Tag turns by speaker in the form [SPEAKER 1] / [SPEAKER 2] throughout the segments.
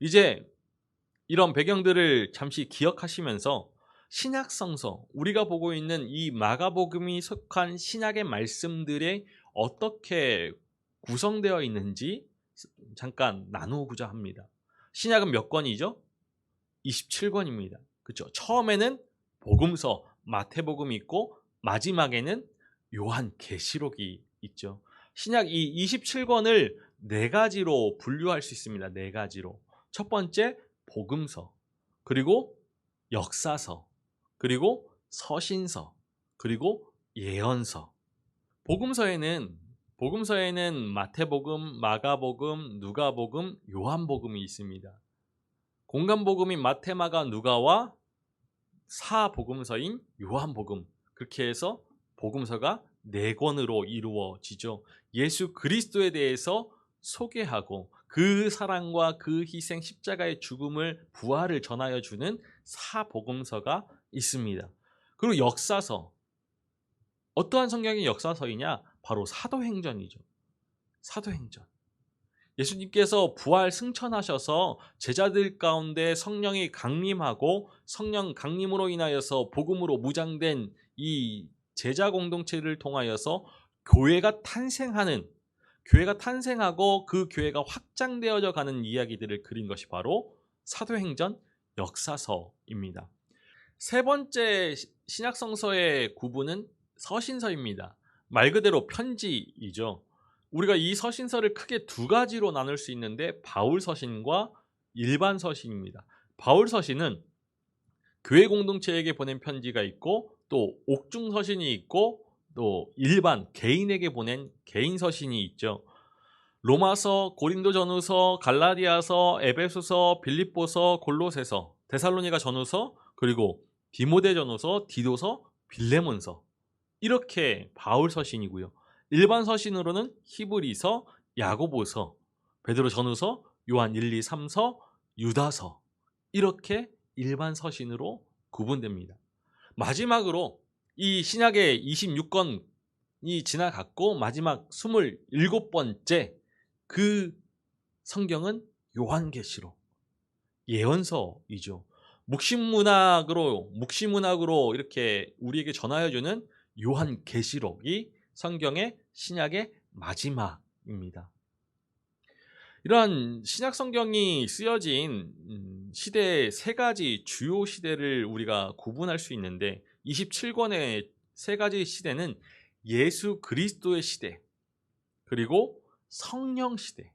[SPEAKER 1] 이제 이런 배경들을 잠시 기억하시면서 신약 성서, 우리가 보고 있는 이 마가복음이 속한 신약의 말씀들이 어떻게 구성되어 있는지 잠깐 나누고자 합니다. 신약은 몇 권이죠? 27권입니다. 그렇죠? 처음에는 복음서, 마태복음이 있고 마지막에는 요한계시록이 있죠. 신약 이 27권을 네 가지로 분류할 수 있습니다. 네 가지로. 첫 번째 복음서, 그리고 역사서, 그리고 서신서, 그리고 예언서. 복음서에는 마태복음, 마가복음, 누가복음, 요한복음이 있습니다. 공간복음인 마태, 마가, 누가와 사복음서인 요한복음, 그렇게 해서 복음서가 네 권으로 이루어지죠. 예수 그리스도에 대해서 소개하고 그 사랑과 그 희생, 십자가의 죽음을, 부활을 전하여 주는 사복음서가 있습니다. 그리고 역사서, 어떠한 성경이 역사서이냐? 바로 사도행전이죠. 사도행전. 예수님께서 부활 승천하셔서 제자들 가운데 성령이 강림하고 성령 강림으로 인하여서 복음으로 무장된 이 제자 공동체를 통하여서 교회가 탄생하고 그 교회가 확장되어져 가는 이야기들을 그린 것이 바로 사도행전 역사서입니다. 세 번째 신약 성서의 구분은 서신서입니다. 말 그대로 편지이죠. 우리가 이 서신서를 크게 두 가지로 나눌 수 있는데 바울 서신과 일반 서신입니다. 바울 서신은 교회 공동체에게 보낸 편지가 있고 또 옥중 서신이 있고 또 일반 개인에게 보낸 개인 서신이 있죠. 로마서, 고린도전후서, 갈라디아서, 에베소서, 빌립보서, 골로새서, 데살로니가 전후서, 그리고 디모데전후서, 디도서, 빌레몬서, 이렇게 바울 서신이고요. 일반 서신으로는 히브리서, 야고보서, 베드로 전후서, 요한 1, 2, 3서, 유다서, 이렇게 일반 서신으로 구분됩니다. 마지막으로 이 신약의 26권이 지나갔고 마지막 27번째 그 성경은 요한계시록, 예언서이죠. 묵시문학으로 이렇게 우리에게 전하여주는 요한계시록이 성경의 신약의 마지막입니다. 이러한 신약 성경이 쓰여진 시대의 세 가지 주요 시대를 우리가 구분할 수 있는데 27권의 세 가지 시대는 예수 그리스도의 시대, 그리고 성령 시대,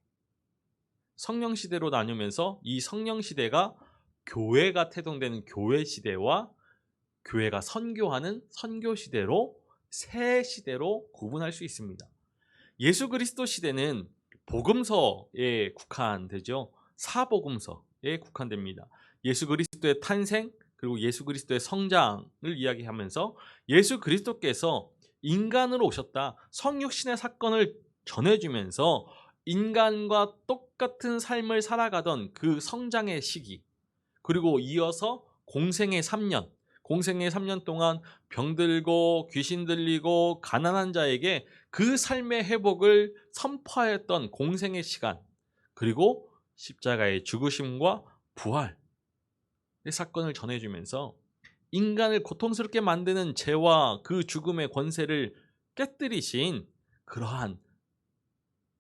[SPEAKER 1] 성령 시대로 나누면서 이 성령 시대가 교회가 태동되는 교회 시대와 교회가 선교하는 선교 시대로 세 시대로 구분할 수 있습니다. 예수 그리스도 시대는 복음서에 국한되죠. 사복음서에 국한됩니다. 예수 그리스도의 탄생, 그리고 예수 그리스도의 성장을 이야기하면서 예수 그리스도께서 인간으로 오셨다, 성육신의 사건을 전해주면서 인간과 똑같은 삶을 살아가던 그 성장의 시기, 그리고 이어서 공생의 3년 동안 병들고 귀신 들리고 가난한 자에게 그 삶의 회복을 선포하였던 공생의 시간, 그리고 십자가의 죽으심과 부활의 사건을 전해주면서 인간을 고통스럽게 만드는 죄와 그 죽음의 권세를 깨뜨리신 그러한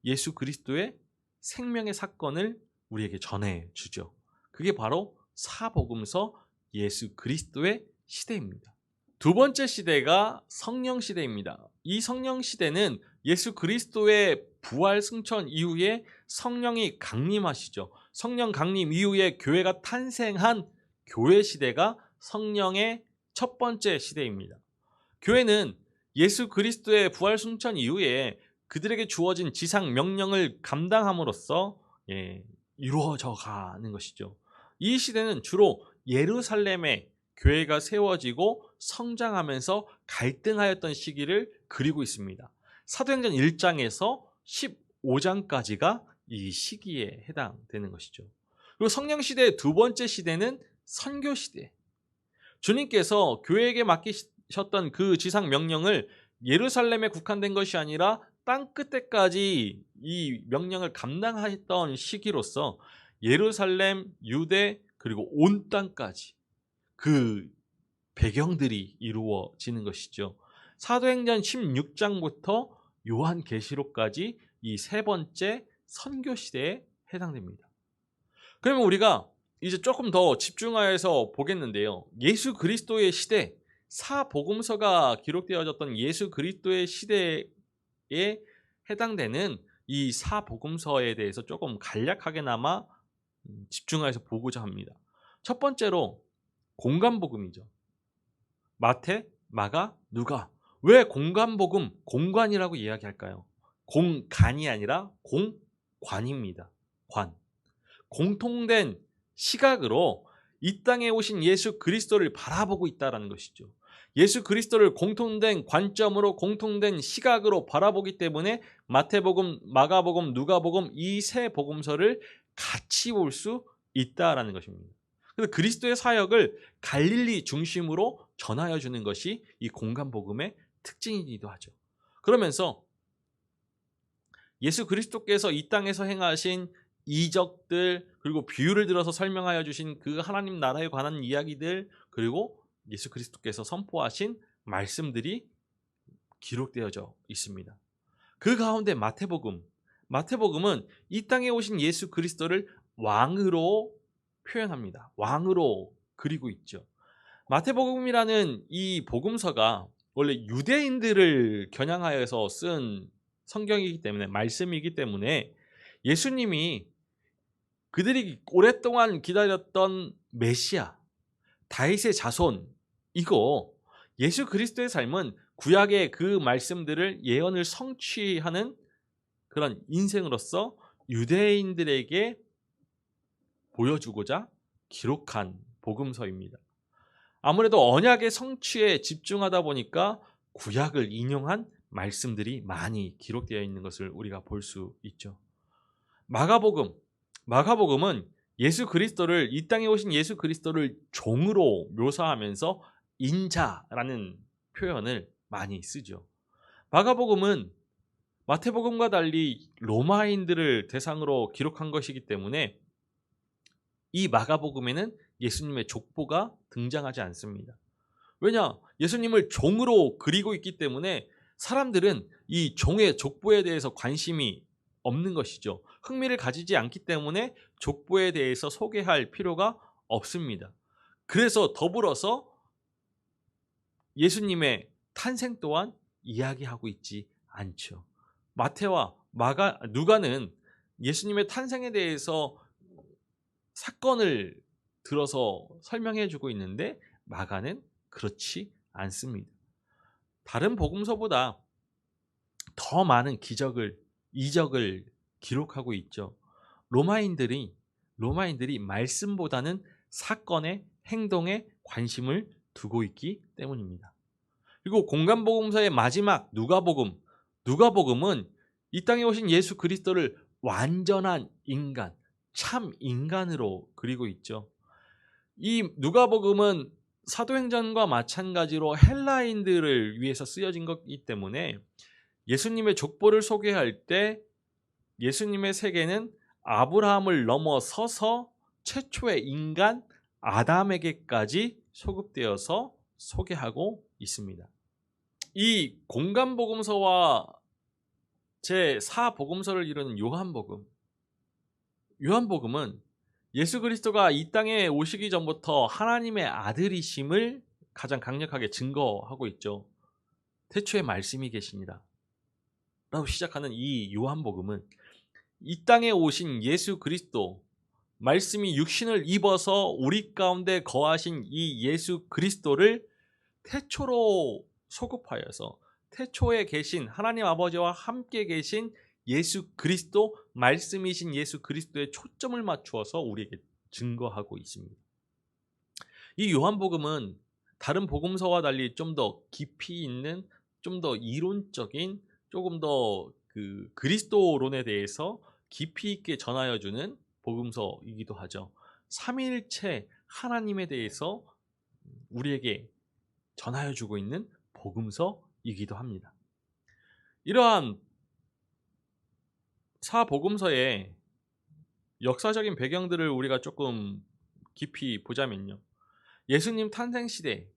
[SPEAKER 1] 예수 그리스도의 생명의 사건을 우리에게 전해주죠. 그게 바로 사복음서 예수 그리스도의 시대입니다. 두 번째 시대가 성령 시대입니다. 이 성령 시대는 예수 그리스도의 부활 승천 이후에 성령이 강림하시죠. 성령 강림 이후에 교회가 탄생한 교회 시대가 성령의 첫 번째 시대입니다. 교회는 예수 그리스도의 부활 승천 이후에 그들에게 주어진 지상 명령을 감당함으로써 이루어져 가는 것이죠. 이 시대는 주로 예루살렘에 교회가 세워지고 성장하면서 갈등하였던 시기를 그리고 있습니다. 사도행전 1장에서 15장까지가 이 시기에 해당되는 것이죠. 그리고 성령시대의 두 번째 시대는 선교시대. 주님께서 교회에게 맡기셨던 그 지상 명령을 예루살렘에 국한된 것이 아니라 땅 끝에까지 이 명령을 감당했던 시기로서 예루살렘, 유대, 그리고 온 땅까지 그 배경들이 이루어지는 것이죠. 사도행전 16장부터 요한계시록까지 이 세 번째 선교 시대에 해당됩니다. 그러면 우리가 이제 조금 더 집중하여서 보겠는데요. 예수 그리스도의 시대, 사복음서가 기록되어졌던 예수 그리스도의 시대에 해당되는 이 사복음서에 대해서 조금 간략하게나마 집중해서 보고자 합니다. 첫 번째로 공간복음이죠. 마태, 마가, 누가. 왜 공간복음, 공관이라고 이야기할까요? 공간이 아니라 공관입니다. 관. 공통된 시각으로 이 땅에 오신 예수 그리스도를 바라보고 있다는 것이죠. 예수 그리스도를 공통된 관점으로, 공통된 시각으로 바라보기 때문에 마태복음, 마가복음, 누가복음 이 세 복음서를 같이 볼 수 있다라는 것입니다. 그래서 그리스도의 사역을 갈릴리 중심으로 전하여 주는 것이 이 공간복음의 특징이기도 하죠. 그러면서 예수 그리스도께서 이 땅에서 행하신 이적들, 그리고 비유를 들어서 설명하여 주신 그 하나님 나라에 관한 이야기들, 그리고 예수 그리스도께서 선포하신 말씀들이 기록되어져 있습니다. 그 가운데 마태복음은 이 땅에 오신 예수 그리스도를 왕으로 표현합니다. 왕으로 그리고 있죠. 마태복음이라는 이 복음서가 원래 유대인들을 겨냥하여서 쓴 성경이기 때문에, 말씀이기 때문에 예수님이 그들이 오랫동안 기다렸던 메시아, 다윗의 자손, 이거 예수 그리스도의 삶은 구약의 그 말씀들을, 예언을 성취하는 그런 인생으로서 유대인들에게 보여주고자 기록한 복음서입니다. 아무래도 언약의 성취에 집중하다 보니까 구약을 인용한 말씀들이 많이 기록되어 있는 것을 우리가 볼 수 있죠. 마가복음은 예수 그리스도를, 이 땅에 오신 예수 그리스도를 종으로 묘사하면서 인자라는 표현을 많이 쓰죠. 마가복음은 마태복음과 달리 로마인들을 대상으로 기록한 것이기 때문에 이 마가복음에는 예수님의 족보가 등장하지 않습니다. 왜냐? 예수님을 종으로 그리고 있기 때문에 사람들은 이 종의 족보에 대해서 관심이 없는 것이죠. 흥미를 가지지 않기 때문에 족보에 대해서 소개할 필요가 없습니다. 그래서 더불어서 예수님의 탄생 또한 이야기하고 있지 않죠. 마태와 누가는 예수님의 탄생에 대해서 사건을 들어서 설명해 주고 있는데 마가는 그렇지 않습니다. 다른 복음서보다 더 많은 기적을, 이적을 기록하고 있죠. 로마인들이 말씀보다는 사건에, 행동에 관심을 두고 있기 때문입니다. 그리고 공간복음서의 마지막 누가복음은 이 땅에 오신 예수 그리스도를 완전한 인간, 참 인간으로 그리고 있죠. 이 누가복음은 사도행전과 마찬가지로 헬라인들을 위해서 쓰여진 것이기 때문에 예수님의 족보를 소개할 때 예수님의 세계는 아브라함을 넘어서서 최초의 인간 아담에게까지 소급되어서 소개하고 있습니다. 이 공간복음서와 제4복음서를 이루는 요한복음은 예수 그리스도가 이 땅에 오시기 전부터 하나님의 아들이심을 가장 강력하게 증거하고 있죠. 태초에 말씀이 계시니라 라고 시작하는 이 요한복음은 이 땅에 오신 예수 그리스도, 말씀이 육신을 입어서 우리 가운데 거하신 이 예수 그리스도를 태초로 소급하여서 태초에 계신 하나님 아버지와 함께 계신 예수 그리스도, 말씀이신 예수 그리스도에 초점을 맞추어서 우리에게 증거하고 있습니다. 이 요한복음은 다른 복음서와 달리 좀 더 깊이 있는, 좀 더 이론적인, 조금 더 그리스도론에 대해서 깊이 있게 전하여 주는 복음서이기도 하죠. 삼위일체 하나님에 대해서 우리에게 전하여 주고 있는 복음서이기도 합니다. 이러한 사복음서에 역사적인 배경들을 우리가 조금 깊이 보자면요. 예수님 탄생 시대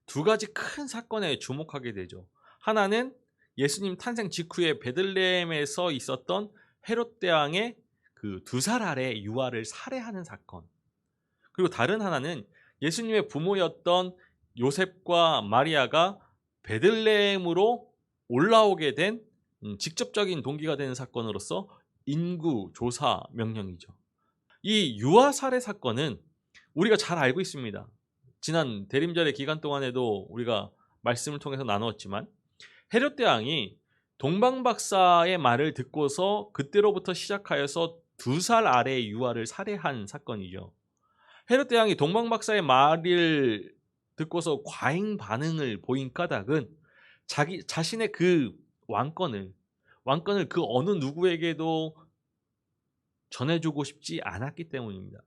[SPEAKER 1] 두 가지 큰 사건에 주목하게 되죠. 하나는 예수님 탄생 직후에 베들레헴에서 있었던 헤롯 대왕의 그 2살 아래 유아를 살해하는 사건. 그리고 다른 하나는 예수님의 부모였던 요셉과 마리아가 베들레헴으로 올라오게 된 직접적인 동기가 되는 사건으로서 인구 조사 명령이죠. 이 유아 살해 사건은 우리가 잘 알고 있습니다. 지난 대림절의 기간 동안에도 우리가 말씀을 통해서 나누었지만 헤롯 대왕이 동방박사의 말을 듣고서 그때로부터 시작하여서 2살 아래의 유아를 살해한 사건이죠. 헤롯 대왕이 동방박사의 말을 듣고서 과잉 반응을 보인 까닭은 자신의 그 왕권을 그 어느 누구에게도 전해주고 싶지 않았기 때문입니다.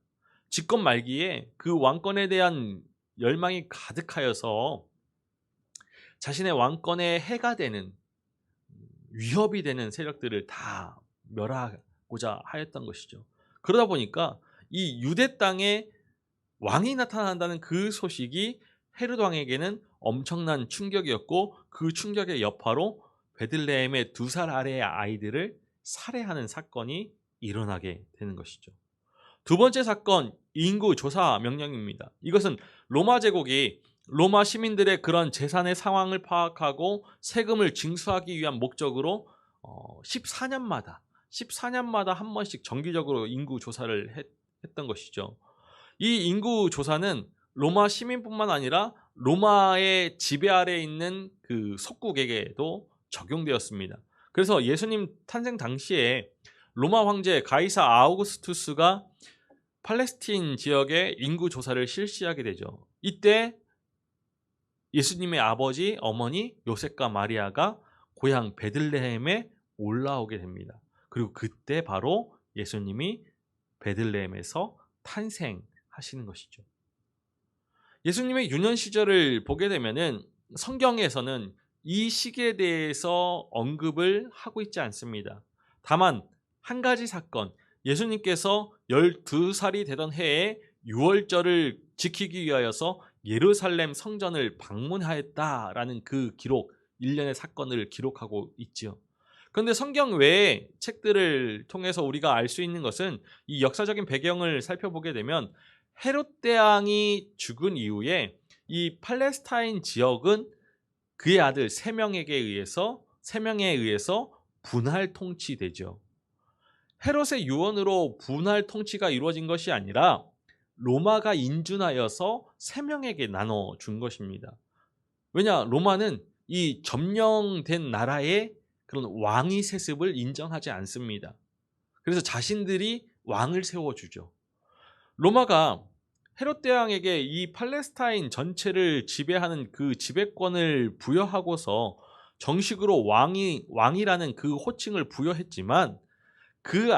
[SPEAKER 1] 집권 말기에 그 왕권에 대한 열망이 가득하여서 자신의 왕권에 해가 되는, 위협이 되는 세력들을 다 멸하고자 하였던 것이죠. 그러다 보니까 이 유대 땅에 왕이 나타난다는 그 소식이 헤롯 왕에게는 엄청난 충격이었고, 그 충격의 여파로 베들레헴의 2살 아래의 아이들을 살해하는 사건이 일어나게 되는 것이죠. 두 번째 사건, 인구 조사 명령입니다. 이것은 로마 제국이 로마 시민들의 그런 재산의 상황을 파악하고 세금을 징수하기 위한 목적으로 14년마다 한 번씩 정기적으로 인구 조사를 했던 것이죠. 이 인구 조사는 로마 시민뿐만 아니라 로마의 지배 아래에 있는 그 속국에게도 적용되었습니다. 그래서 예수님 탄생 당시에 로마 황제 가이사 아우구스투스가 팔레스틴 지역의 인구 조사를 실시하게 되죠. 이때 예수님의 아버지, 어머니 요셉과 마리아가 고향 베들레헴에 올라오게 됩니다. 그리고 그때 바로 예수님이 베들레헴에서 탄생하시는 것이죠. 예수님의 유년 시절을 보게 되면은 성경에서는 이 시기에 대해서 언급을 하고 있지 않습니다. 다만 한 가지 사건, 예수님께서 12살이 되던 해에 유월절을 지키기 위하여서 예루살렘 성전을 방문하였다라는 그 기록, 일련의 사건을 기록하고 있지요. 그런데 성경 외의 책들을 통해서 우리가 알 수 있는 것은 이 역사적인 배경을 살펴보게 되면 헤롯 대왕이 죽은 이후에 이 팔레스타인 지역은 그의 아들 3명에 의해서 분할 통치되죠. 헤롯의 유언으로 분할 통치가 이루어진 것이 아니라 로마가 인준하여서 3명에게 나눠준 것입니다. 왜냐, 로마는 이 점령된 나라의 그런 왕위 세습을 인정하지 않습니다. 그래서 자신들이 왕을 세워주죠. 로마가 헤롯 대왕에게 이 팔레스타인 전체를 지배하는 그 지배권을 부여하고서 정식으로 왕이라는 그 호칭을 부여했지만 그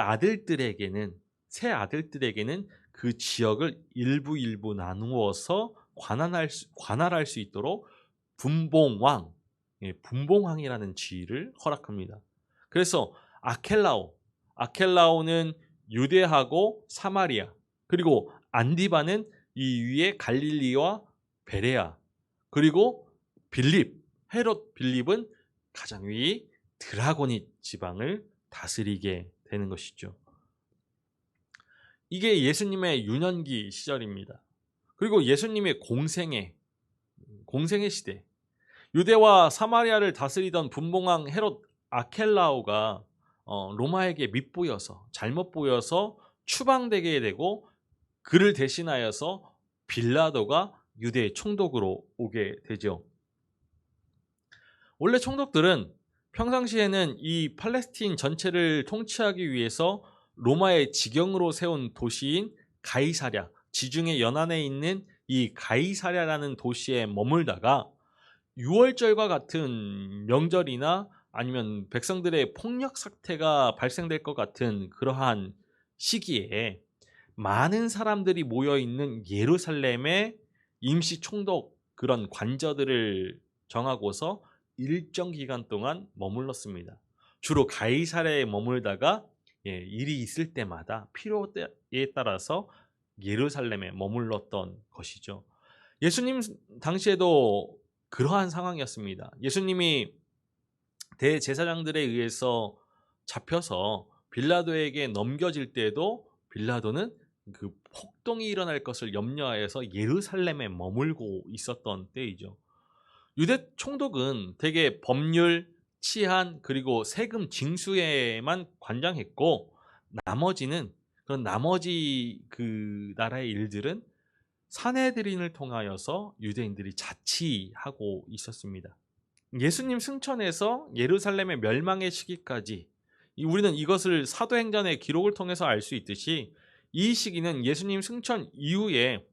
[SPEAKER 1] 세 아들들에게는 그 지역을 일부 나누어서 관할할 수 있도록 분봉왕이라는 지위를 허락합니다. 그래서 아켈라오는 유대하고 사마리아, 그리고 안디바는 이 위에 갈릴리와 베레아, 그리고 헤롯 빌립은 가장 위 드라고닛 지방을 다스리게 되는 것이죠. 이게 예수님의 유년기 시절입니다. 그리고 예수님의 공생의 시대, 유대와 사마리아를 다스리던 분봉왕 헤롯 아켈라오가 로마에게 잘못 보여서 추방되게 되고, 그를 대신하여서 빌라도가 유대의 총독으로 오게 되죠. 원래 총독들은 평상시에는 이 팔레스틴 전체를 통치하기 위해서 로마의 지경으로 세운 도시인 가이사랴, 지중해 연안에 있는 이 가이사랴라는 도시에 머물다가 유월절과 같은 명절이나 아니면 백성들의 폭력 사태가 발생될 것 같은 그러한 시기에 많은 사람들이 모여있는 예루살렘에 임시 총독, 그런 관저들을 정하고서 일정 기간 동안 머물렀습니다. 주로 가이사랴에 머물다가 일이 있을 때마다 필요에 따라서 예루살렘에 머물렀던 것이죠. 예수님 당시에도 그러한 상황이었습니다. 예수님이 대제사장들에 의해서 잡혀서 빌라도에게 넘겨질 때에도 빌라도는 그 폭동이 일어날 것을 염려하여서 예루살렘에 머물고 있었던 때이죠. 유대 총독은 대개 법률, 치안, 그리고 세금 징수에만 관장했고 나머지 그 나라의 일들은 사내들인을 통하여서 유대인들이 자치하고 있었습니다. 예수님 승천에서 예루살렘의 멸망의 시기까지 우리는 이것을 사도행전의 기록을 통해서 알 수 있듯이 이 시기는 예수님 승천 이후에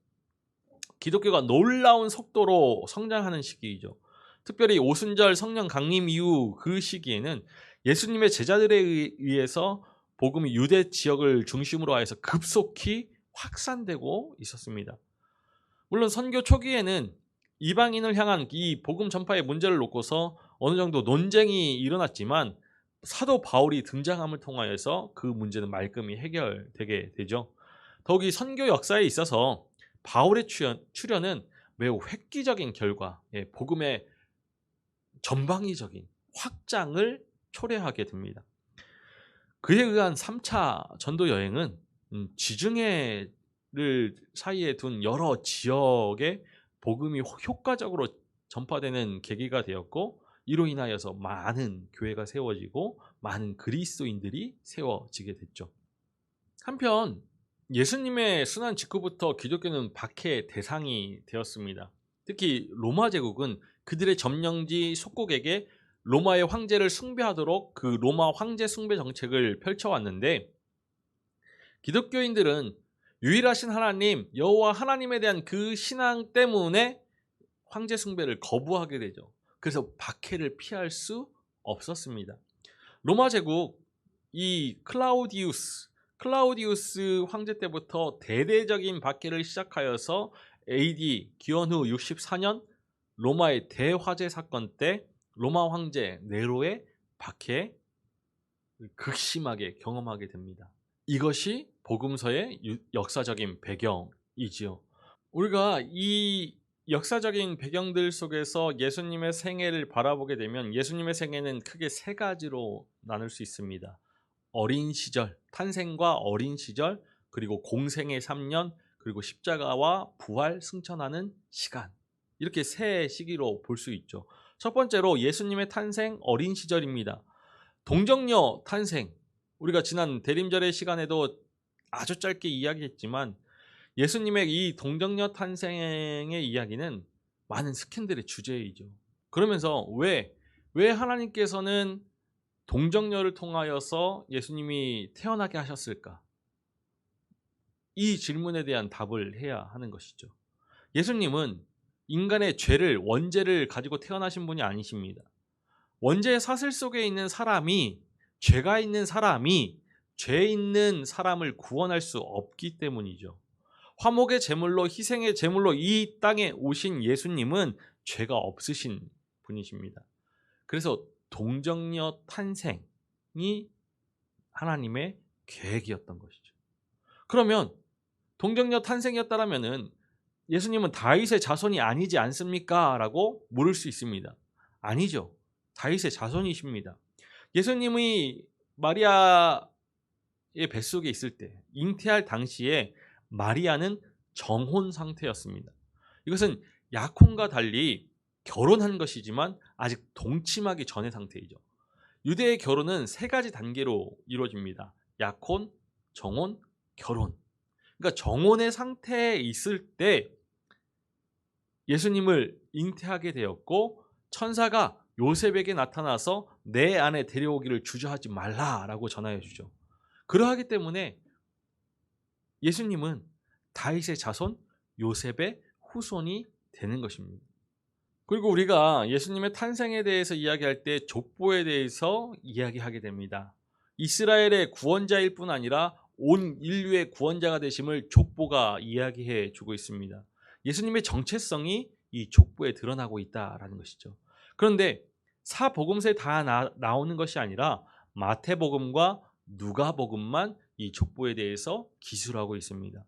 [SPEAKER 1] 기독교가 놀라운 속도로 성장하는 시기이죠. 특별히 오순절 성령 강림 이후 그 시기에는 예수님의 제자들에 의해서 복음이 유대 지역을 중심으로 하여서 급속히 확산되고 있었습니다. 물론 선교 초기에는 이방인을 향한 이 복음 전파의 문제를 놓고서 어느 정도 논쟁이 일어났지만 사도 바울이 등장함을 통하여서 그 문제는 말끔히 해결되게 되죠. 더욱이 선교 역사에 있어서 바울의 출현은 매우 획기적인 결과, 복음의 전방위적인 확장을 초래하게 됩니다. 그에 의한 3차 전도 여행은 지중해를 사이에 둔 여러 지역에 복음이 효과적으로 전파되는 계기가 되었고, 이로 인하여서 많은 교회가 세워지고 많은 그리스도인들이 세워지게 됐죠. 한편 예수님의 순환 직후부터 기독교는 박해의 대상이 되었습니다. 특히 로마 제국은 그들의 점령지 속국에게 로마의 황제를 숭배하도록 그 로마 황제 숭배 정책을 펼쳐왔는데, 기독교인들은 유일하신 하나님 여호와 하나님에 대한 그 신앙 때문에 황제 숭배를 거부하게 되죠. 그래서 박해를 피할 수 없었습니다. 로마 제국 이 클라우디우스 황제 때부터 대대적인 박해를 시작하여서 AD 기원후 64년 로마의 대화재 사건 때 로마 황제 네로의 박해 극심하게 경험하게 됩니다. 이것이 복음서의 역사적인 배경이지요. 우리가 이 역사적인 배경들 속에서 예수님의 생애를 바라보게 되면 예수님의 생애는 크게 세 가지로 나눌 수 있습니다. 어린 시절, 탄생과 어린 시절, 그리고 공생의 3년, 그리고 십자가와 부활, 승천하는 시간. 이렇게 세 시기로 볼 수 있죠. 첫 번째로 예수님의 탄생, 어린 시절입니다. 동정녀 탄생. 우리가 지난 대림절의 시간에도 아주 짧게 이야기했지만 예수님의 이 동정녀 탄생의 이야기는 많은 스캔들의 주제이죠. 그러면서 왜 하나님께서는 동정녀를 통하여서 예수님이 태어나게 하셨을까? 이 질문에 대한 답을 해야 하는 것이죠. 예수님은 인간의 원죄를 가지고 태어나신 분이 아니십니다. 원죄의 사슬 속에 있는 사람이, 죄가 있는 사람이 죄 있는 사람을 구원할 수 없기 때문이죠. 화목의 제물로, 희생의 제물로 이 땅에 오신 예수님은 죄가 없으신 분이십니다. 그래서 동정녀 탄생이 하나님의 계획이었던 것이죠. 그러면 동정녀 탄생이었다면 예수님은 다윗의 자손이 아니지 않습니까? 라고 물을 수 있습니다. 아니죠. 다윗의 자손이십니다. 예수님이 마리아의 뱃속에 있을 때, 잉태할 당시에 마리아는 정혼 상태였습니다. 이것은 약혼과 달리 결혼한 것이지만 아직 동침하기 전의 상태이죠. 유대의 결혼은 세 가지 단계로 이루어집니다. 약혼, 정혼, 결혼. 그러니까 정혼의 상태에 있을 때 예수님을 잉태하게 되었고, 천사가 요셉에게 나타나서 내 안에 데려오기를 주저하지 말라라고 전하여 주죠. 그러하기 때문에 예수님은 다윗의 자손 요셉의 후손이 되는 것입니다. 그리고 우리가 예수님의 탄생에 대해서 이야기할 때 족보에 대해서 이야기하게 됩니다. 이스라엘의 구원자일 뿐 아니라 온 인류의 구원자가 되심을 족보가 이야기해 주고 있습니다. 예수님의 정체성이 이 족보에 드러나고 있다라는 것이죠. 그런데 사복음서에 다 나오는 것이 아니라 마태복음과 누가복음만 이 족보에 대해서 기술하고 있습니다.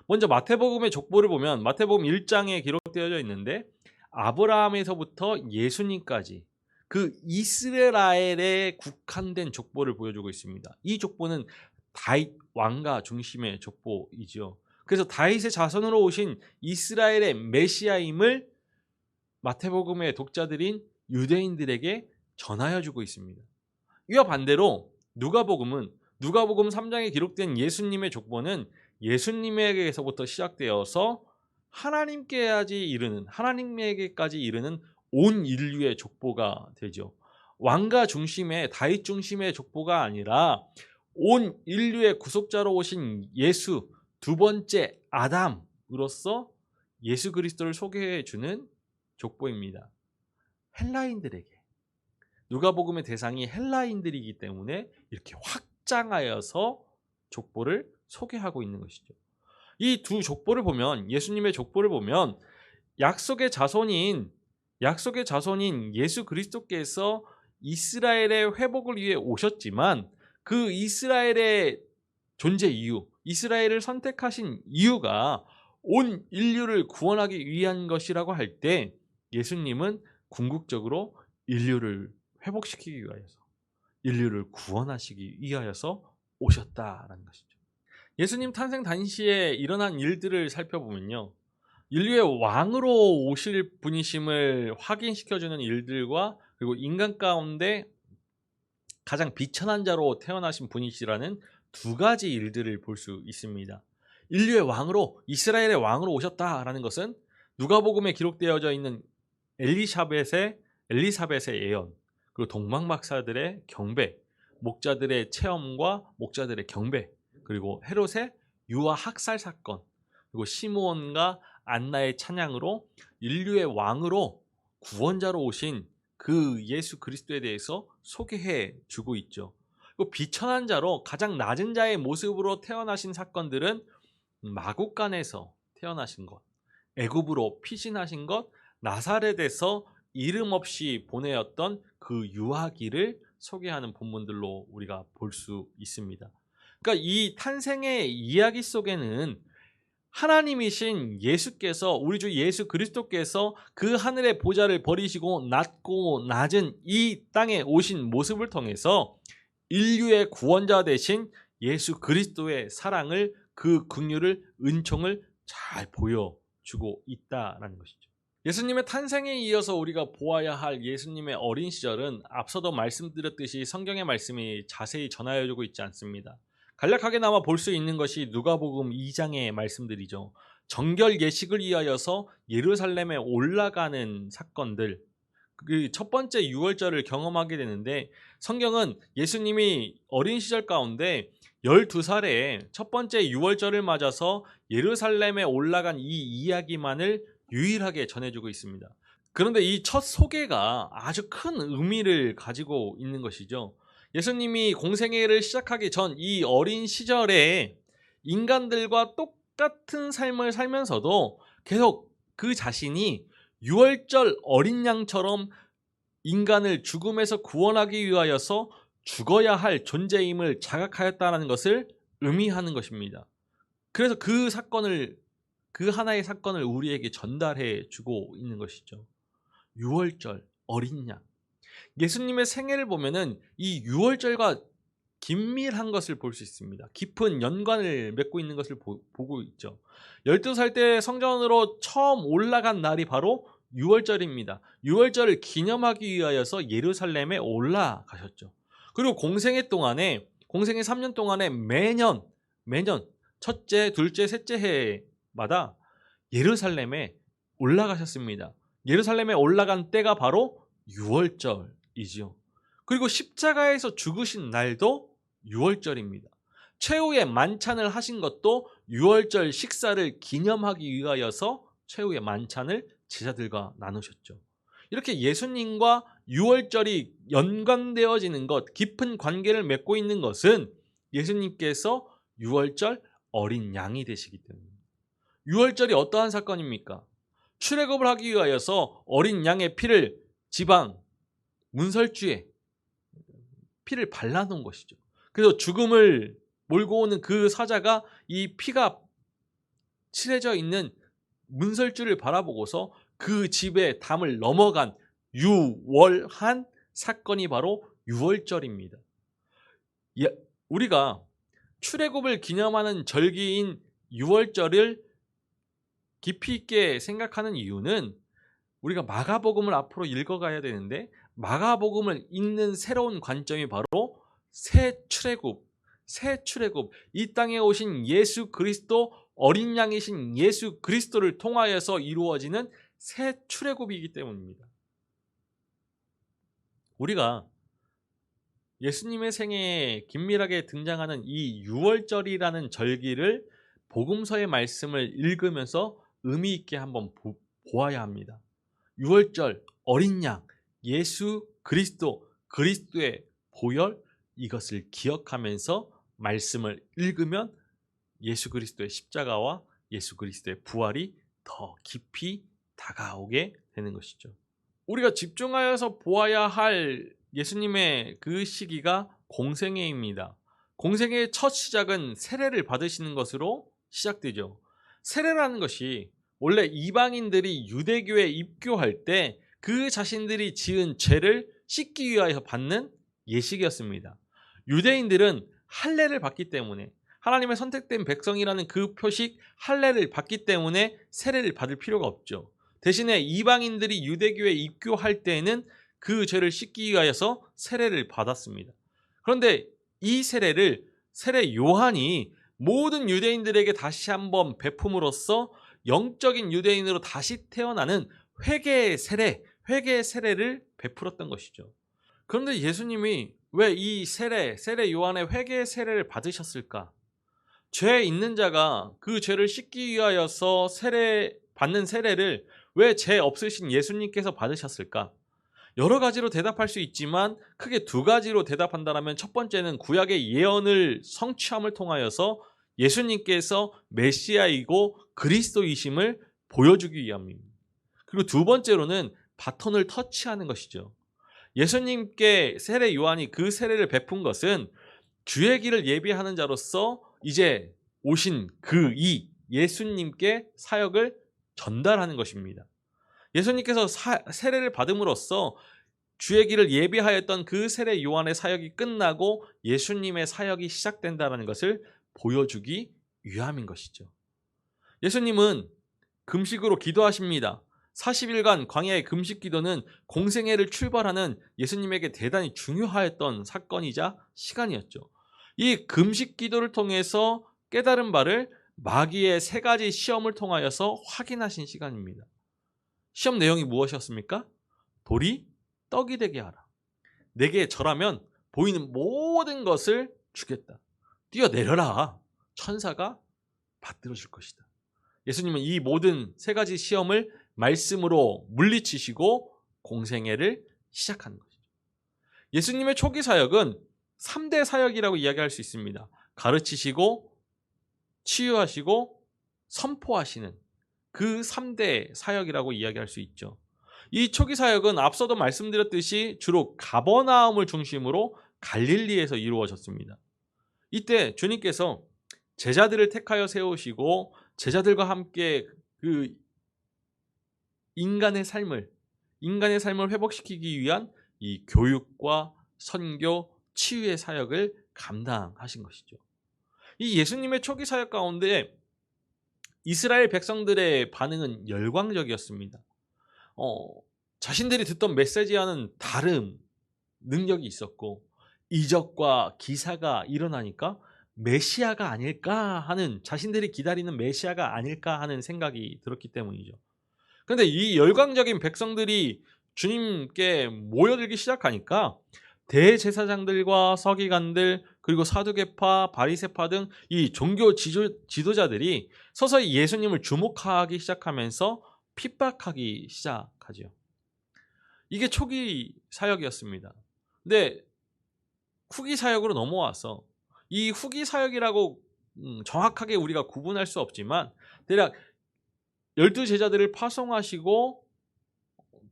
[SPEAKER 1] 먼저 마태복음의 족보를 보면 마태복음 1장에 기록되어져 있는데 아브라함에서부터 예수님까지 그 이스라엘에 국한된 족보를 보여주고 있습니다. 이 족보는 다윗 왕가 중심의 족보이죠. 그래서 다윗의 자손으로 오신 이스라엘의 메시아임을 마태복음의 독자들인 유대인들에게 전하여 주고 있습니다. 이와 반대로 누가복음 3장에 기록된 예수님의 족보는 예수님에게서부터 시작되어서 하나님에게까지 이르는 온 인류의 족보가 되죠. 왕가 중심의 다윗 중심의 족보가 아니라 온 인류의 구속자로 오신 예수 두 번째 아담으로서 예수 그리스도를 소개해 주는 족보입니다. 헬라인들에게 누가복음의 대상이 헬라인들이기 때문에 이렇게 확장하여서 족보를 소개하고 있는 것이죠. 이 두 족보를 보면 예수님의 족보를 보면 약속의 자손인 예수 그리스도께서 이스라엘의 회복을 위해 오셨지만 그 이스라엘의 존재 이유, 이스라엘을 선택하신 이유가 온 인류를 구원하기 위한 것이라고 할 때 예수님은 궁극적으로 인류를 회복시키기 위하여서 인류를 구원하시기 위하여서 오셨다라는 것이죠. 예수님 탄생 당시에 일어난 일들을 살펴보면요. 인류의 왕으로 오실 분이심을 확인시켜주는 일들과 그리고 인간 가운데 가장 비천한 자로 태어나신 분이시라는 두 가지 일들을 볼 수 있습니다. 인류의 왕으로 이스라엘의 왕으로 오셨다라는 것은 누가복음에 기록되어져 있는 엘리사벳의 예언, 그리고 동방박사들의 경배, 목자들의 체험과 목자들의 경배, 그리고 헤롯의 유아 학살 사건, 그리고 시므온과 안나의 찬양으로 인류의 왕으로 구원자로 오신 그 예수 그리스도에 대해서 소개해 주고 있죠. 그리고 비천한 자로 가장 낮은 자의 모습으로 태어나신 사건들은 마국간에서 태어나신 것, 애굽으로 피신하신 것, 나사렛에서 이름 없이 보내었던 그 유아기를 소개하는 본문들로 우리가 볼 수 있습니다. 그러니까 이 탄생의 이야기 속에는 하나님이신 예수께서, 우리 주 예수 그리스도께서 그 하늘의 보좌를 버리시고 낮고 낮은 이 땅에 오신 모습을 통해서 인류의 구원자 되신 예수 그리스도의 사랑을, 그 긍휼을, 은총을 잘 보여주고 있다라는 것이죠. 예수님의 탄생에 이어서 우리가 보아야 할 예수님의 어린 시절은 앞서도 말씀드렸듯이 성경의 말씀이 자세히 전하여주고 있지 않습니다. 간략하게나마 볼 수 있는 것이 누가복음 2장의 말씀들이죠. 정결 예식을 위하여서 예루살렘에 올라가는 사건들, 그 첫 번째 유월절을 경험하게 되는데, 성경은 예수님이 어린 시절 가운데 12살에 첫 번째 유월절을 맞아서 예루살렘에 올라간 이 이야기만을 유일하게 전해주고 있습니다. 그런데 이 첫 소개가 아주 큰 의미를 가지고 있는 것이죠. 예수님이 공생애를 시작하기 전 이 어린 시절에 인간들과 똑같은 삶을 살면서도 계속 그 자신이 유월절 어린 양처럼 인간을 죽음에서 구원하기 위하여서 죽어야 할 존재임을 자각하였다는 것을 의미하는 것입니다. 그래서 그 하나의 사건을 우리에게 전달해 주고 있는 것이죠. 유월절 어린 양. 예수님의 생애를 보면은 이 유월절과 긴밀한 것을 볼 수 있습니다. 깊은 연관을 맺고 있는 것을 보고 있죠. 12살 때 성전으로 처음 올라간 날이 바로 유월절입니다. 유월절을 기념하기 위하여서 예루살렘에 올라가셨죠. 그리고 공생애 3년 동안에 매년 첫째, 둘째, 셋째 해마다 예루살렘에 올라가셨습니다. 예루살렘에 올라간 때가 바로 유월절이지요. 그리고 십자가에서 죽으신 날도 유월절입니다. 최후의 만찬을 하신 것도 유월절 식사를 기념하기 위하여서 최후의 만찬을 제자들과 나누셨죠. 이렇게 예수님과 유월절이 연관되어지는 것, 깊은 관계를 맺고 있는 것은 예수님께서 유월절 어린 양이 되시기 때문입니다. 유월절이 어떠한 사건입니까? 출애굽을 하기 위하여서 어린 양의 피를 지방 문설주에 피를 발라놓은 것이죠. 그래서 죽음을 몰고 오는 그 사자가 이 피가 칠해져 있는 문설주를 바라보고서 그 집에 담을 넘어간 유월한 사건이 바로 유월절입니다. 우리가 출애굽을 기념하는 절기인 유월절을 깊이 있게 생각하는 이유는 우리가 마가복음을 앞으로 읽어가야 되는데 마가복음을 읽는 새로운 관점이 바로 새 출애굽, 이 땅에 오신 예수 그리스도, 어린 양이신 예수 그리스도를 통하여서 이루어지는 새 출애굽이기 때문입니다. 우리가 예수님의 생애에 긴밀하게 등장하는 이 유월절이라는 절기를 복음서의 말씀을 읽으면서 의미 있게 한번 보아야 합니다. 유월절, 어린 양, 예수 그리스도, 그리스도의 보혈, 이것을 기억하면서 말씀을 읽으면 예수 그리스도의 십자가와 예수 그리스도의 부활이 더 깊이 다가오게 되는 것이죠. 우리가 집중하여서 보아야 할 예수님의 그 시기가 공생애입니다. 공생애의 첫 시작은 세례를 받으시는 것으로 시작되죠. 세례라는 것이 원래 이방인들이 유대교에 입교할 때 그 자신들이 지은 죄를 씻기 위하여 받는 예식이었습니다. 유대인들은 할례를 받기 때문에, 하나님의 선택된 백성이라는 그 표식 할례를 받기 때문에 세례를 받을 필요가 없죠. 대신에 이방인들이 유대교에 입교할 때에는 그 죄를 씻기 위하여서 세례를 받았습니다. 그런데 이 세례를 세례 요한이 모든 유대인들에게 다시 한번 베품으로써 영적인 유대인으로 다시 태어나는 회개의 세례를 베풀었던 것이죠. 그런데 예수님이 왜 이 세례 요한의 회개의 세례를 받으셨을까? 죄 있는 자가 그 죄를 씻기 위하여서 받는 세례를 왜 죄 없으신 예수님께서 받으셨을까? 여러 가지로 대답할 수 있지만 크게 두 가지로 대답한다면 첫 번째는 구약의 예언을 성취함을 통하여서 예수님께서 메시아이고 그리스도이심을 보여주기 위함입니다. 그리고 두 번째로는 바톤을 터치하는 것이죠. 예수님께 세례 요한이 그 세례를 베푼 것은 주의 길을 예비하는 자로서 이제 오신 예수님께 사역을 전달하는 것입니다. 예수님께서 세례를 받음으로써 주의 길을 예비하였던 그 세례 요한의 사역이 끝나고 예수님의 사역이 시작된다는 것을 보여주기 위함인 것이죠. 예수님은 금식으로 기도하십니다. 40일간 광야의 금식 기도는 공생애를 출발하는 예수님에게 대단히 중요하였던 사건이자 시간이었죠. 이 금식 기도를 통해서 깨달은 바를 마귀의 세 가지 시험을 통하여서 확인하신 시간입니다. 시험 내용이 무엇이었습니까? 돌이 떡이 되게 하라. 내게 절하면 보이는 모든 것을 주겠다. 뛰어내려라. 천사가 받들어 줄 것이다. 예수님은 이 모든 세 가지 시험을 말씀으로 물리치시고 공생애를 시작하는 것이죠. 예수님의 초기 사역은 3대 사역이라고 이야기할 수 있습니다. 가르치시고 치유하시고 선포하시는 그 3대 사역이라고 이야기할 수 있죠. 이 초기 사역은 앞서도 말씀드렸듯이 주로 가버나움을 중심으로 갈릴리에서 이루어졌습니다. 이때 주님께서 제자들을 택하여 세우시고 제자들과 함께 그 인간의 삶을 회복시키기 위한 이 교육과 선교, 치유의 사역을 감당하신 것이죠. 이 예수님의 초기 사역 가운데 이스라엘 백성들의 반응은 열광적이었습니다. 자신들이 듣던 메시지와는 다른 능력이 있었고 이적과 기사가 일어나니까 메시아가 아닐까 하는, 자신들이 기다리는 메시아가 아닐까 하는 생각이 들었기 때문이죠. 그런데 이 열광적인 백성들이 주님께 모여들기 시작하니까 대제사장들과 서기관들 그리고 사두개파, 바리새파 등 이 종교 지도자들이 서서히 예수님을 주목하기 시작하면서 핍박하기 시작하죠. 이게 초기 사역이었습니다. 근데 후기 사역으로 넘어와서 이 후기 사역이라고 정확하게 우리가 구분할 수 없지만 대략 12제자들을 파송하시고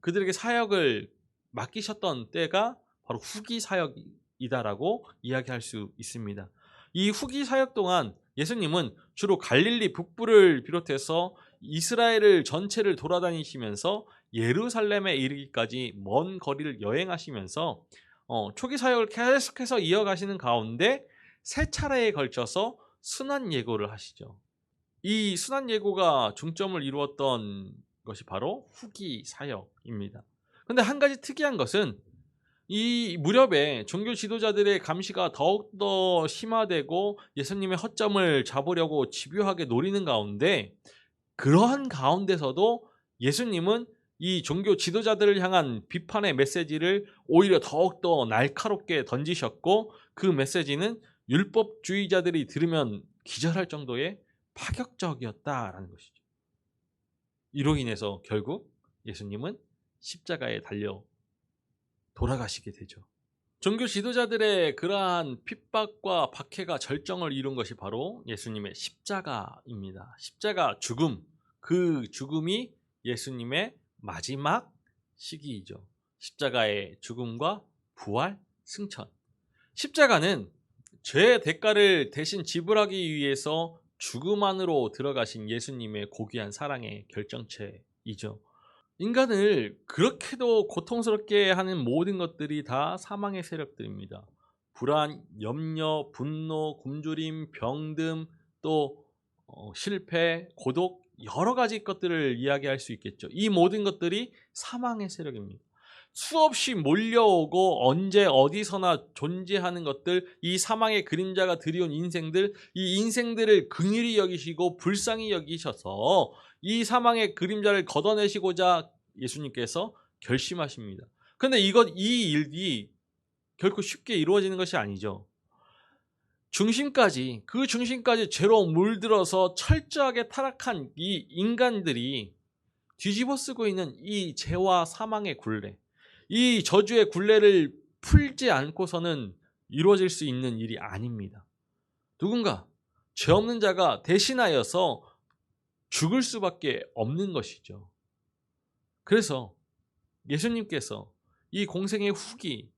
[SPEAKER 1] 그들에게 사역을 맡기셨던 때가 바로 후기 사역이 이다라고 이야기할 수 있습니다. 이 후기 사역 동안 예수님은 주로 갈릴리 북부를 비롯해서 이스라엘을 전체를 돌아다니시면서 예루살렘에 이르기까지 먼 거리를 여행하시면서 초기 사역을 계속해서 이어가시는 가운데 세 차례에 걸쳐서 순환 예고를 하시죠. 이 순환 예고가 중점을 이루었던 것이 바로 후기 사역입니다. 그런데 한 가지 특이한 것은 이 무렵에 종교 지도자들의 감시가 더욱더 심화되고 예수님의 허점을 잡으려고 집요하게 노리는 가운데, 그러한 가운데서도 예수님은 이 종교 지도자들을 향한 비판의 메시지를 오히려 더욱더 날카롭게 던지셨고, 그 메시지는 율법주의자들이 들으면 기절할 정도의 파격적이었다라는 것이죠. 이로 인해서 결국 예수님은 십자가에 달려 돌아가시게 되죠. 종교 지도자들의 그러한 핍박과 박해가 절정을 이룬 것이 바로 예수님의 십자가입니다. 십자가 죽음, 그 죽음이 예수님의 마지막 시기이죠. 십자가의 죽음과 부활, 승천. 십자가는 죄의 대가를 대신 지불하기 위해서 죽음 안으로 들어가신 예수님의 고귀한 사랑의 결정체이죠. 인간을 그렇게도 고통스럽게 하는 모든 것들이 다 사망의 세력들입니다. 불안, 염려, 분노, 굶주림, 병듦, 또 실패, 고독, 여러 가지 것들을 이야기할 수 있겠죠. 이 모든 것들이 사망의 세력입니다. 수없이 몰려오고 언제 어디서나 존재하는 것들, 이 사망의 그림자가 드리운 인생들, 이 인생들을 긍휼히 여기시고 불쌍히 여기셔서 이 사망의 그림자를 걷어내시고자 예수님께서 결심하십니다. 그런데 이 일이 결코 쉽게 이루어지는 것이 아니죠. 그 중심까지 죄로 물들어서 철저하게 타락한 이 인간들이 뒤집어 쓰고 있는 이 죄와 사망의 굴레, 이 저주의 굴레를 풀지 않고서는 이루어질 수 있는 일이 아닙니다. 누군가 죄 없는 자가 대신하여서 죽을 수밖에 없는 것이죠. 그래서 예수님께서 이 공생의 후기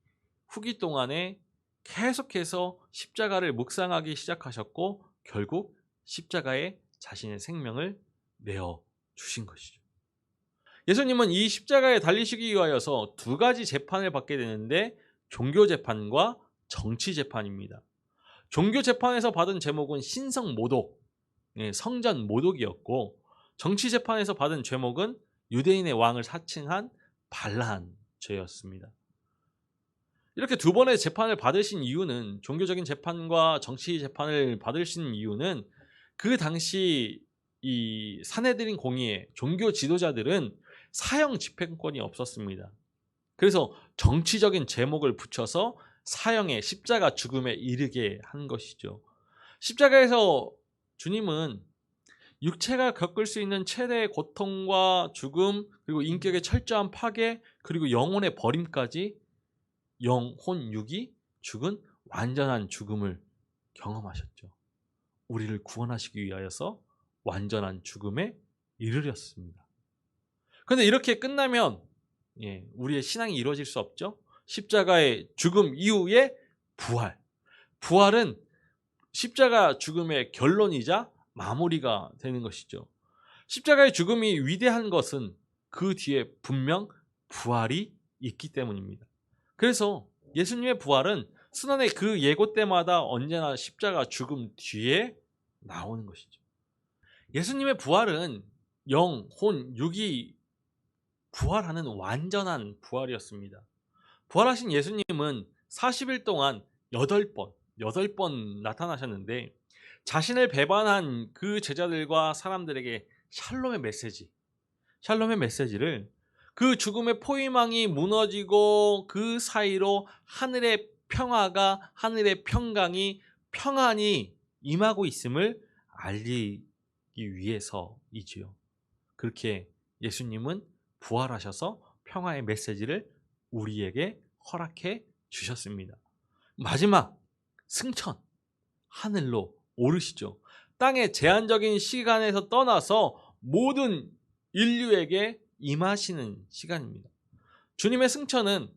[SPEAKER 1] 동안에 계속해서 십자가를 묵상하기 시작하셨고, 결국 십자가에 자신의 생명을 내어 주신 것이죠. 예수님은 이 십자가에 달리시기 위하여서 두 가지 재판을 받게 되는데, 종교 재판과 정치 재판입니다. 종교 재판에서 받은 제목은 신성 모독, 성전 모독이었고, 정치 재판에서 받은 제목은 유대인의 왕을 사칭한 반란 죄였습니다. 이렇게 두 번의 재판을 받으신 이유는, 종교적인 재판과 정치 재판을 받으신 이유는, 그 당시 이 산헤드린 공의회 종교 지도자들은 사형 집행권이 없었습니다. 그래서 정치적인 제목을 붙여서 사형의 십자가 죽음에 이르게 한 것이죠. 십자가에서 주님은 육체가 겪을 수 있는 최대의 고통과 죽음, 그리고 인격의 철저한 파괴, 그리고 영혼의 버림까지 영혼 육이 죽은 완전한 죽음을 경험하셨죠. 우리를 구원하시기 위하여서 완전한 죽음에 이르렀습니다. 그런데 이렇게 끝나면 우리의 신앙이 이루어질 수 없죠. 십자가의 죽음 이후에 부활은 십자가 죽음의 결론이자 마무리가 되는 것이죠. 십자가의 죽음이 위대한 것은 그 뒤에 분명 부활이 있기 때문입니다. 그래서 예수님의 부활은 순환의 그 예고 때마다 언제나 십자가 죽음 뒤에 나오는 것이죠. 예수님의 부활은 영, 혼, 육이 부활하는 완전한 부활이었습니다. 부활하신 예수님은 40일 동안 8번 나타나셨는데, 자신을 배반한 그 제자들과 사람들에게 샬롬의 메시지를, 그 죽음의 포위망이 무너지고 그 사이로 하늘의 평강이 평안히 임하고 있음을 알리기 위해서이지요. 그렇게 예수님은 부활하셔서 평화의 메시지를 우리에게 허락해 주셨습니다. 마지막 승천, 하늘로 오르시죠. 땅의 제한적인 시간에서 떠나서 모든 인류에게 임하시는 시간입니다. 주님의 승천은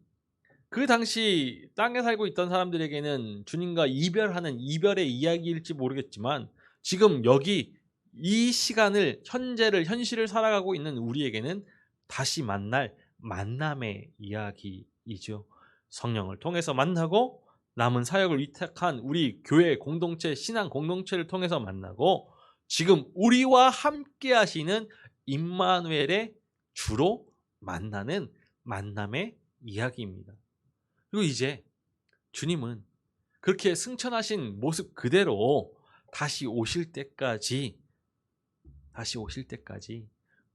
[SPEAKER 1] 그 당시 땅에 살고 있던 사람들에게는 주님과 이별하는 이별의 이야기일지 모르겠지만 지금 여기 이 시간을 현실을 살아가고 있는 우리에게는 다시 만날 만남의 이야기이죠. 성령을 통해서 만나고 남은 사역을 위탁한 우리 교회 공동체, 신앙 공동체를 통해서 만나고 지금 우리와 함께 하시는 임마누엘의 주로 만나는 만남의 이야기입니다. 그리고 이제 주님은 그렇게 승천하신 모습 그대로 다시 오실 때까지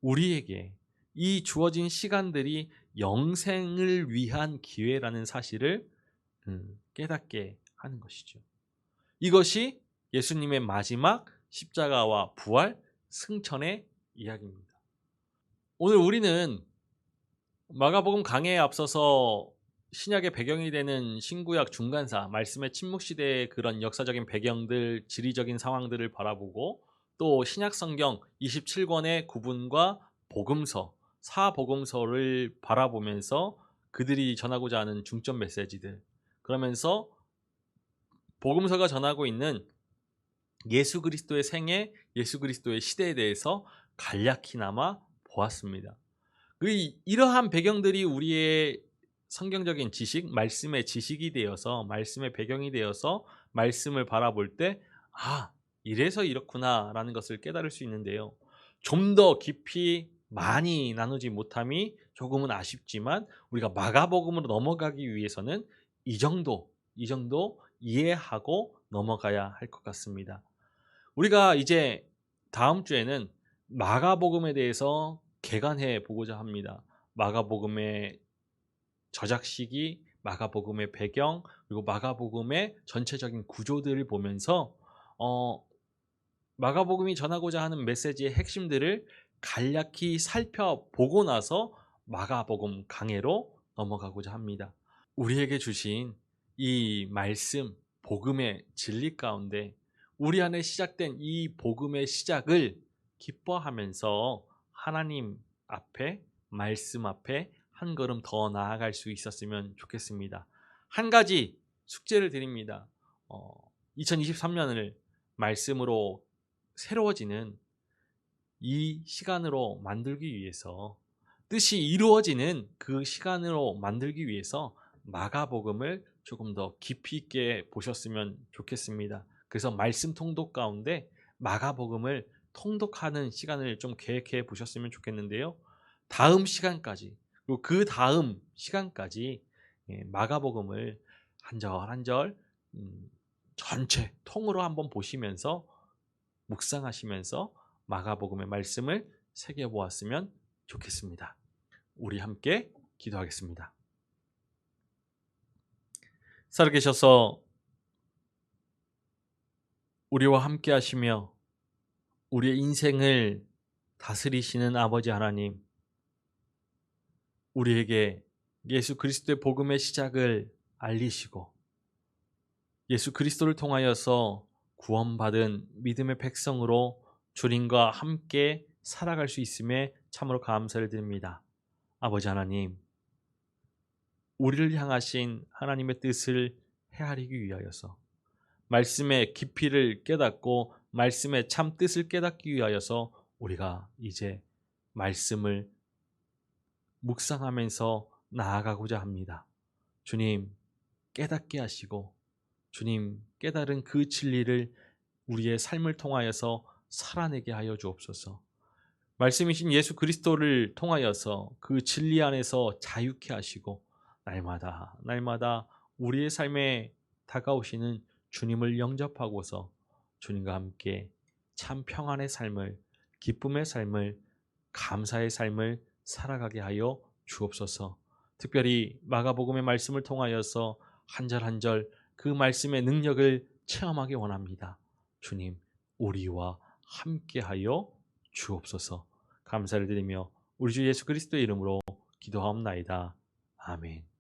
[SPEAKER 1] 우리에게 이 주어진 시간들이 영생을 위한 기회라는 사실을 깨닫게 하는 것이죠. 이것이 예수님의 마지막 십자가와 부활, 승천의 이야기입니다. 오늘 우리는 마가복음 강해에 앞서서 신약의 배경이 되는 신구약 중간사, 말씀의 침묵시대의 그런 역사적인 배경들, 지리적인 상황들을 바라보고 또 신약성경 27권의 구분과 복음서, 사복음서를 바라보면서 그들이 전하고자 하는 중점 메시지들, 그러면서 복음서가 전하고 있는 예수 그리스도의 생애, 예수 그리스도의 시대에 대해서 간략히나마 보았습니다. 이러한 배경들이 우리의 성경적인 지식, 말씀의 지식이 되어서, 말씀의 배경이 되어서 말씀을 바라볼 때 이래서 이렇구나 라는 것을 깨달을 수 있는데요. 좀 더 깊이 많이 나누지 못함이 조금은 아쉽지만 우리가 마가복음으로 넘어가기 위해서는 이 정도 이해하고 넘어가야 할 것 같습니다. 우리가 이제 다음 주에는 마가복음에 대해서 개관해 보고자 합니다. 마가복음의 저작 시기, 마가복음의 배경, 그리고 마가복음의 전체적인 구조들을 보면서 마가복음이 전하고자 하는 메시지의 핵심들을 간략히 살펴보고 나서 마가복음 강해로 넘어가고자 합니다. 우리에게 주신 이 말씀, 복음의 진리 가운데 우리 안에 시작된 이 복음의 시작을 기뻐하면서 하나님 앞에, 말씀 앞에 한 걸음 더 나아갈 수 있었으면 좋겠습니다. 한 가지 숙제를 드립니다. 2023년을 말씀으로 새로워지는 이 시간으로 만들기 위해서, 뜻이 이루어지는 그 시간으로 만들기 위해서 마가복음을 조금 더 깊이 있게 보셨으면 좋겠습니다. 그래서 말씀 통독 가운데 마가복음을 통독하는 시간을 좀 계획해 보셨으면 좋겠는데요. 다음 시간까지, 그리고 그 다음 시간까지 마가복음을 한 절 한 절 전체 통으로 한번 보시면서 묵상하시면서 마가복음의 말씀을 새겨보았으면 좋겠습니다. 우리 함께 기도하겠습니다. 살아계셔서 우리와 함께 하시며 우리의 인생을 다스리시는 아버지 하나님, 우리에게 예수 그리스도의 복음의 시작을 알리시고 예수 그리스도를 통하여서 구원받은 믿음의 백성으로 주님과 함께 살아갈 수 있음에 참으로 감사를 드립니다. 아버지 하나님, 우리를 향하신 하나님의 뜻을 헤아리기 위하여서, 말씀의 깊이를 깨닫고 말씀의 참 뜻을 깨닫기 위하여서 우리가 이제 말씀을 묵상하면서 나아가고자 합니다. 주님, 깨닫게 하시고 주님 깨달은 그 진리를 우리의 삶을 통하여서 살아내게 하여 주옵소서. 말씀이신 예수 그리스도를 통하여서 그 진리 안에서 자유케 하시고 날마다 우리의 삶에 다가오시는 주님을 영접하고서 주님과 함께 참 평안의 삶을, 기쁨의 삶을, 감사의 삶을 살아가게 하여 주옵소서. 특별히 마가복음의 말씀을 통하여서 한 절 한 절 그 말씀의 능력을 체험하기 원합니다. 주님, 우리와 함께하여 주옵소서. 감사를 드리며 우리 주 예수 그리스도의 이름으로 기도하옵나이다. 아멘.